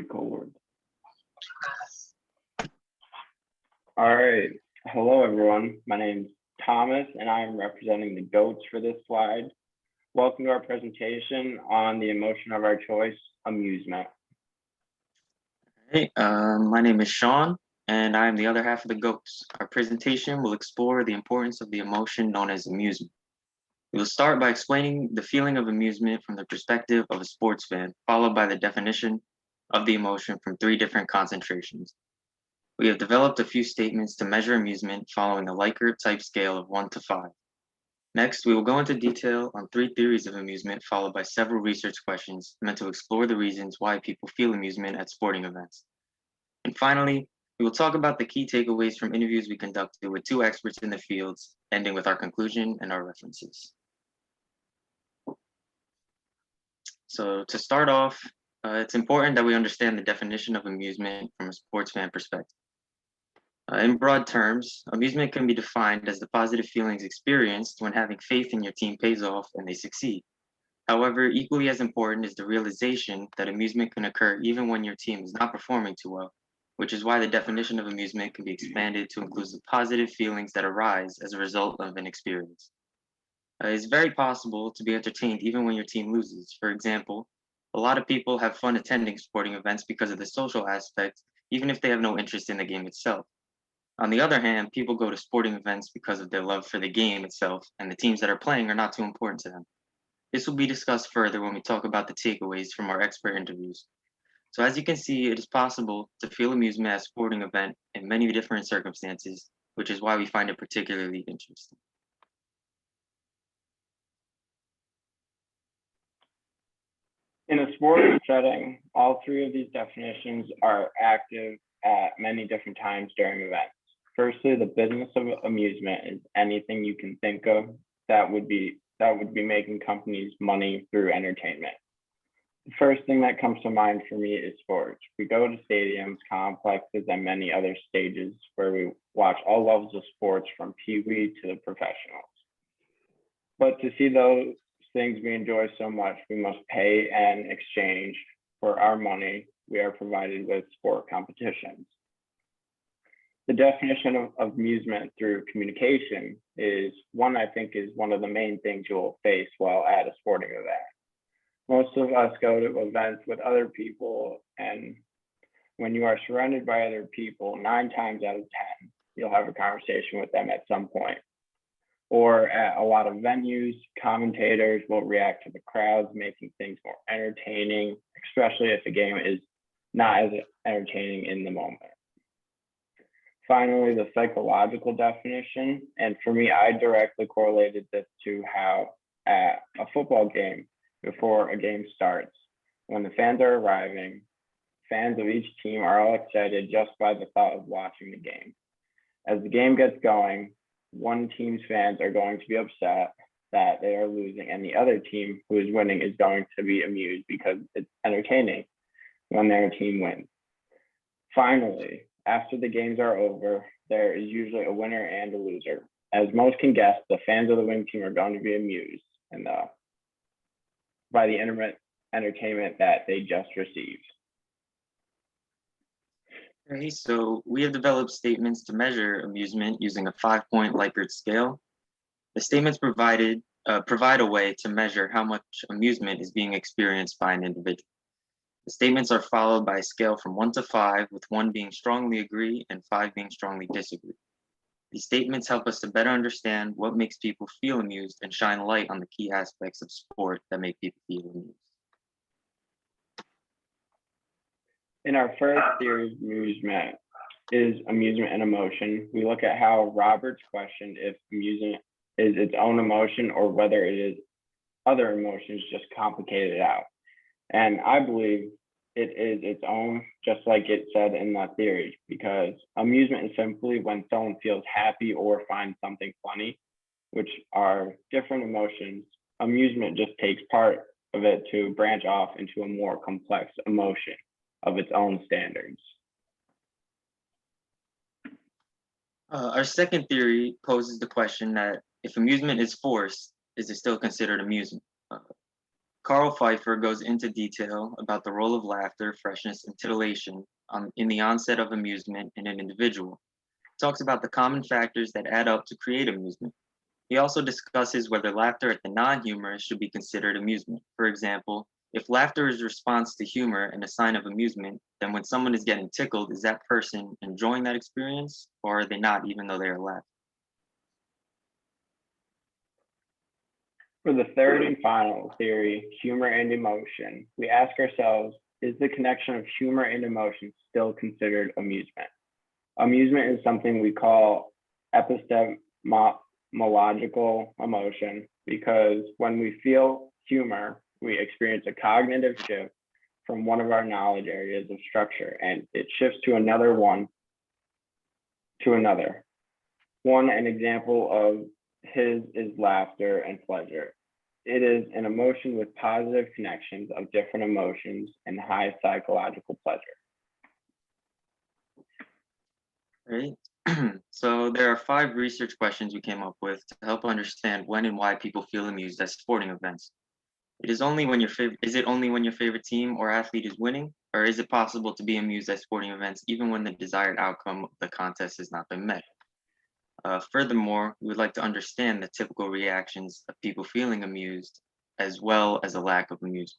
record. All right. Hello, everyone. My name's Thomas, and I am representing the GOATs for this slide. Welcome to our presentation on the emotion of our choice, amusement. Hey, my name is Sean, and I am the other half of the GOATs. Our presentation will explore the importance of the emotion known as amusement. We will start by explaining the feeling of amusement from the perspective of a sports fan, followed by the definition of the emotion from 3 different concentrations. We have developed a few statements to measure amusement following a Likert type scale of 1 to 5. Next, we will go into detail on 3 theories of amusement, followed by several research questions meant to explore the reasons why people feel amusement at sporting events. And finally, we will talk about the key takeaways from interviews we conducted with 2 experts in the fields, ending with our conclusion and our references. So to start off, it's important that we understand the definition of amusement from a sports fan perspective. In broad terms, amusement can be defined as the positive feelings experienced when having faith in your team pays off and they succeed. However, equally as important is the realization that amusement can occur even when your team is not performing too well, which is why the definition of amusement can be expanded to include the positive feelings that arise as a result of an experience. It's very possible to be entertained even when your team loses. For example, a lot of people have fun attending sporting events because of the social aspect, even if they have no interest in the game itself. On the other hand, people go to sporting events because of their love for the game itself, and the teams that are playing are not too important to them. This will be discussed further when we talk about the takeaways from our expert interviews. So as you can see, it is possible to feel amusement at a sporting event in many different circumstances, which is why we find it particularly interesting. In a sports setting, all 3 of these definitions are active at many different times during events. Firstly, the business of amusement is anything you can think of that would be making companies money through entertainment. The first thing that comes to mind for me is sports. We go to stadiums, complexes, and many other stages where we watch all levels of sports from pee-wee to the professionals. But to see those things we enjoy so much, we must pay and exchange for our money we are provided with sport competitions. The definition of amusement through communication is one I think is one of the main things you'll face while at a sporting event. Most of us go to events with other people, and when you are surrounded by other people, 9 times out of 10, you'll have a conversation with them at some point. Or at a lot of venues, commentators will react to the crowds, making things more entertaining, especially if the game is not as entertaining in the moment. Finally, the psychological definition, and for me, I directly correlated this to how at a football game, before a game starts, when the fans are arriving, fans of each team are all excited just by the thought of watching the game. As the game gets going, one team's fans are going to be upset that they are losing, and the other team who is winning is going to be amused because it's entertaining when their team wins. Finally, after the games are over, there is usually a winner and a loser. As most can guess, the fans of the winning team are going to be amused and by the entertainment that they just received. Okay, so we have developed statements to measure amusement using a 5-point Likert scale. The statements provide a way to measure how much amusement is being experienced by an individual. The statements are followed by a scale from 1 to 5, with 1 being strongly agree and 5 being strongly disagree. These statements help us to better understand what makes people feel amused and shine light on the key aspects of sport that make people feel amused. In our first theory of amusement is amusement and emotion, we look at how Roberts questioned if amusement is its own emotion or whether it is other emotions just complicated out. And I believe it is its own, just like it said in that theory, because amusement is simply when someone feels happy or finds something funny, which are different emotions. Amusement just takes part of it to branch off into a more complex emotion of its own standards. Our second theory poses the question that if amusement is forced, is it still considered amusement? Carl Pfeiffer goes into detail about the role of laughter, freshness, and titillation in the onset of amusement in an individual. He talks about the common factors that add up to create amusement. He also discusses whether laughter at the non-humorous should be considered amusement. For example, if laughter is a response to humor and a sign of amusement, then when someone is getting tickled, is that person enjoying that experience, or are they not, even though they are laughing? For the third and final theory, humor and emotion, we ask ourselves, is the connection of humor and emotion still considered amusement? Amusement is something we call epistemological emotion because when we feel humor, we experience a cognitive shift from one of our knowledge areas of structure and it shifts to another. An example of his is laughter and pleasure. It is an emotion with positive connections of different emotions and high psychological pleasure. Right? So there are 5 research questions we came up with to help understand when and why people feel amused at sporting events. Is it only when your favorite team or athlete is winning, or is it possible to be amused at sporting events even when the desired outcome of the contest has not been met? Furthermore, we would like to understand the typical reactions of people feeling amused, as well as a lack of amusement.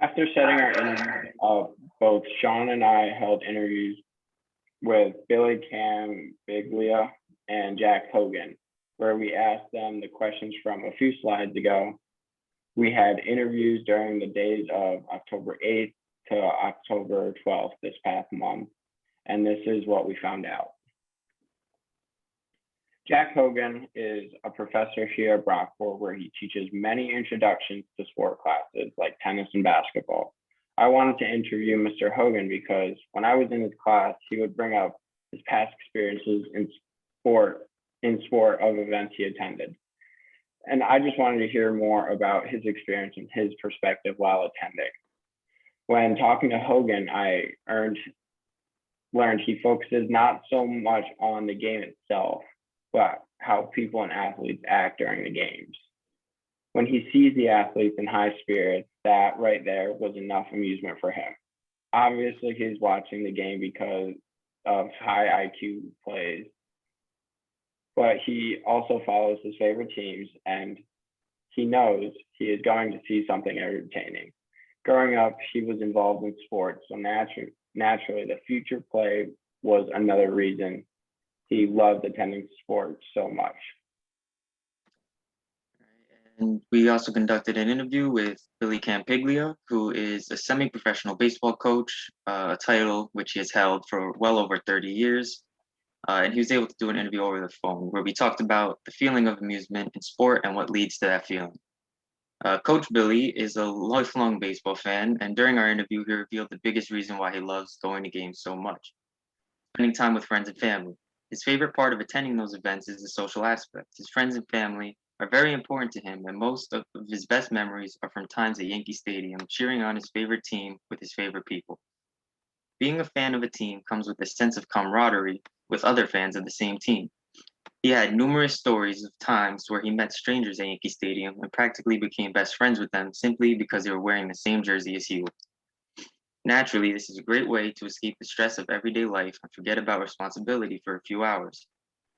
After setting our interviews up, both Sean and I held interviews with Billy Campiglia and Jack Hogan, where we asked them the questions from a few slides ago. We had interviews during the days of October 8th to October 12th this past month, and this is what we found out. Jack Hogan is a professor here at Brockport where he teaches many introductions to sport classes like tennis and basketball. I wanted to interview Mr. Hogan because when I was in his class, he would bring up his past experiences in sport of events he attended. And I just wanted to hear more about his experience and his perspective while attending. When talking to Hogan, I learned he focuses not so much on the game itself, but how people and athletes act during the games. When he sees the athletes in high spirits, that right there was enough amusement for him. Obviously, he's watching the game because of high IQ plays, but he also follows his favorite teams and he knows he is going to see something entertaining. Growing up, he was involved in sports, so naturally the future play was another reason he loved attending sports so much. And we also conducted an interview with Billy Campiglia, who is a semi-professional baseball coach, a title which he has held for well over 30 years. And he was able to do an interview over the phone where we talked about the feeling of amusement in sport and what leads to that feeling. Coach Billy is a lifelong baseball fan, and during our interview, he revealed the biggest reason why he loves going to games so much: spending time with friends and family. His favorite part of attending those events is the social aspect. His friends and family are very important to him, and most of his best memories are from times at Yankee Stadium, cheering on his favorite team with his favorite people. Being a fan of a team comes with a sense of camaraderie with other fans of the same team. He had numerous stories of times where he met strangers at Yankee Stadium and practically became best friends with them simply because they were wearing the same jersey as he was. Naturally, this is a great way to escape the stress of everyday life and forget about responsibility for a few hours.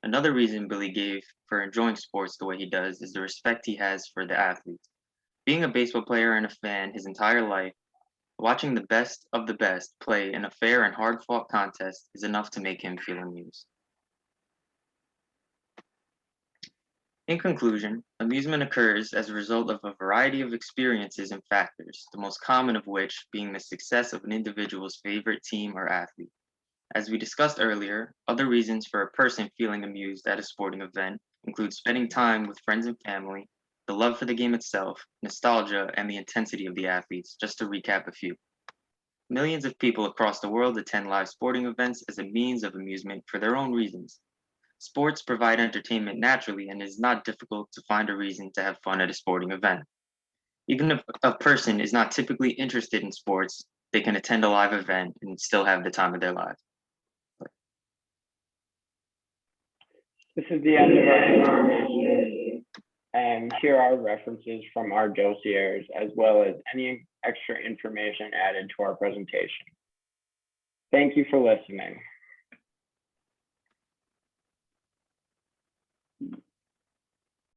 Another reason Billy gave for enjoying sports the way he does is the respect he has for the athletes. Being a baseball player and a fan his entire life, watching the best of the best play in a fair and hard-fought contest is enough to make him feel amused. In conclusion, amusement occurs as a result of a variety of experiences and factors, the most common of which being the success of an individual's favorite team or athlete. As we discussed earlier, other reasons for a person feeling amused at a sporting event include spending time with friends and family, the love for the game itself, nostalgia, and the intensity of the athletes, just to recap a few. Millions of people across the world attend live sporting events as a means of amusement for their own reasons. Sports provide entertainment naturally, and it is not difficult to find a reason to have fun at a sporting event. Even if a person is not typically interested in sports, they can attend a live event and still have the time of their lives. This is the end of our conversation. And here are references from our dossiers, as well as any extra information added to our presentation. Thank you for listening.